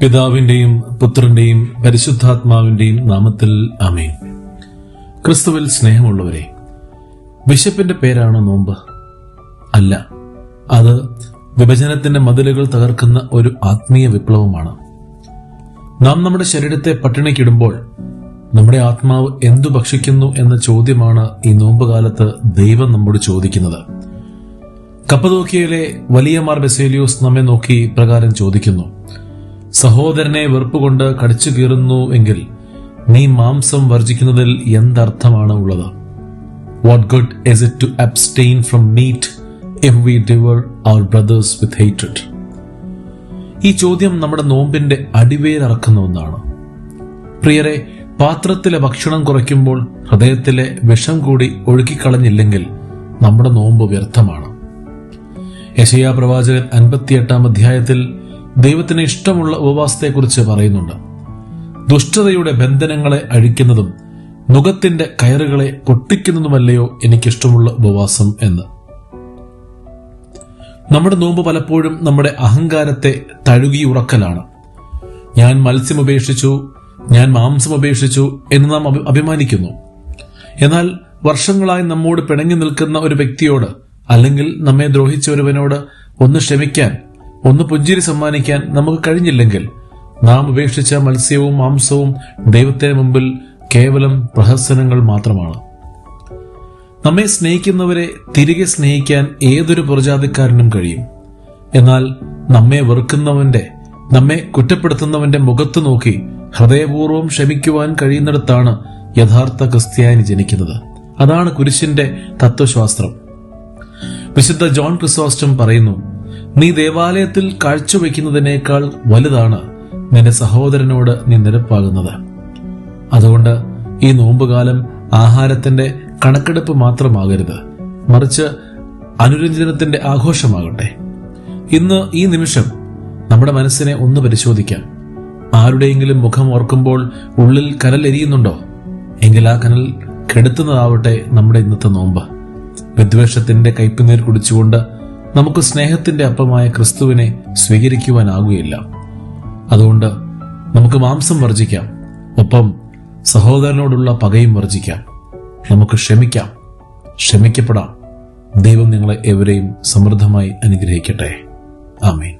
പിതാവിന്റെയും പുത്രന്റെയും പരിശുദ്ധാത്മാവിന്റെയും നാമത്തിൽ ആമേൻ. ക്രിസ്തുവിൽ സ്നേഹമുള്ളവരെ, വിശപ്പിന്റെ പേരാണോ നോമ്പ്? അല്ല, അത് വിഭജനത്തിന്റെ മതിലുകൾ തകർക്കുന്ന ഒരു ആത്മീയ വിപ്ലവമാണ്. നാം നമ്മുടെ ശരീരത്തെ പട്ടിണിക്കിടുമ്പോൾ നമ്മുടെ ആത്മാവ് എന്തു ഭക്ഷിക്കുന്നു എന്ന ചോദ്യമാണ് ഈ നോമ്പുകാലത്ത് ദൈവം നമ്മോട് ചോദിക്കുന്നത്. കപ്പദോക്യയിലെ വലിയ മാർ ബസേലിയോസ് നമ്മെ നോക്കി പ്രകാരം ചോദിക്കുന്നു: സഹോദരനെ വെറുപ്പുകൊണ്ട് കടിച്ചു കീറുന്നു എങ്കിൽ നീ മാംസം വർജിക്കുന്നതിൽ എന്തർത്ഥമാണ് ഉള്ളത്? What good is it to abstain from meat if we devour our brothers with hatred? ഈ ചോദ്യം നമ്മുടെ നോമ്പിന്റെ അടിവേരറക്കുന്ന ഒന്നാണ്. പ്രിയരെ, പാത്രത്തിലെ ഭക്ഷണം കുറയ്ക്കുമ്പോൾ ഹൃദയത്തിലെ വിഷം കൂടി ഒഴുക്കിക്കളഞ്ഞില്ലെങ്കിൽ നമ്മുടെ നോമ്പ് വ്യർത്ഥമാണ്. യെശയ്യാ പ്രവാചകൻ 58-ാം അധ്യായത്തിൽ ദൈവത്തിന് ഇഷ്ടമുള്ള ഉപവാസത്തെക്കുറിച്ച് പറയുന്നുണ്ട്. ദുഷ്ടതയുടെ ബന്ധനങ്ങളെ അഴിക്കുന്നതും നുകത്തിന്റെ കയറുകളെ പൊട്ടിക്കുന്നതുമല്ലയോ എനിക്കിഷ്ടമുള്ള ഉപവാസം എന്ന്. നമ്മുടെ നോമ്പ് പലപ്പോഴും നമ്മുടെ അഹങ്കാരത്തെ തഴുകിയുറക്കലാണ്. ഞാൻ മത്സ്യം ഉപേക്ഷിച്ചു, ഞാൻ മാംസം ഉപേക്ഷിച്ചു എന്ന് നാം അഭിമാനിക്കുന്നു. എന്നാൽ വർഷങ്ങളായി നമ്മോട് പിണങ്ങി നിൽക്കുന്ന ഒരു വ്യക്തിയോട്, അല്ലെങ്കിൽ നമ്മെ ദ്രോഹിച്ച ഒരുവനോട് ഒന്ന് ക്ഷമിക്കാൻ, ഒന്ന് പുഞ്ചിരി സമ്മാനിക്കാൻ നമുക്ക് കഴിഞ്ഞില്ലെങ്കിൽ നാം ഉപേക്ഷിച്ച മത്സ്യവും മാംസവും ദൈവത്തിന് മുമ്പിൽ കേവലം പ്രഹസനങ്ങൾ മാത്രമാണ്. നമ്മെ സ്നേഹിക്കുന്നവരെ തിരികെ സ്നേഹിക്കാൻ ഏതൊരു പുറജാതിക്കാരനും കഴിയും. എന്നാൽ നമ്മെ വെറുക്കുന്നവന്റെ, നമ്മെ കുറ്റപ്പെടുത്തുന്നവന്റെ മുഖത്ത് നോക്കി ഹൃദയപൂർവ്വം ക്ഷമിക്കുവാൻ കഴിയുന്നിടത്താണ് യഥാർത്ഥ ക്രിസ്ത്യാനി ജനിക്കുന്നത്. അതാണ് കുരിശിന്റെ തത്വശാസ്ത്രം. വിശുദ്ധ ജോൺ ക്രിസോസ്റ്റം പറയുന്നു: നീ ദേവാലയത്തിൽ കാഴ്ചവെക്കുന്നതിനേക്കാൾ വലുതാണ് നിന്റെ സഹോദരനോട് നീ നിരപ്പാകുന്നത്. അതുകൊണ്ട് ഈ നോമ്പുകാലം ആഹാരത്തിന്റെ കണക്കെടുപ്പ് മാത്രമാകരുത്, മറിച്ച് അനുരഞ്ജനത്തിന്റെ ആഘോഷമാകട്ടെ. ഇന്ന് ഈ നിമിഷം നമ്മുടെ മനസ്സിനെ ഒന്ന് പരിശോധിക്കാം. ആരുടെയെങ്കിലും മുഖം ഓർക്കുമ്പോൾ ഉള്ളിൽ കനൽ എരിയുന്നുണ്ടോ? എങ്കിൽ ആ കനൽ കെടുത്തുന്നതാവട്ടെ നമ്മുടെ ഇന്നത്തെ നോമ്പ്. വിദ്വേഷത്തിന്റെ കയ്പുനീർ കുടിച്ചുകൊണ്ട് നമുക്ക് സ്നേഹത്തിന്റെ അപ്പമായ ക്രിസ്തുവിനെ സ്വീകരിക്കുവാനാകുകയില്ല. അതുകൊണ്ട് നമുക്ക് മാംസം വർജിക്കാം, ഒപ്പം സഹോദരനോടുള്ള പകയും വർജിക്കാം. നമുക്ക് ക്ഷമിക്കാം, ക്ഷമിക്കപ്പെടാം. ദൈവം നിങ്ങളെ ഏവരെയും സമൃദ്ധമായി അനുഗ്രഹിക്കട്ടെ. ആമേൻ.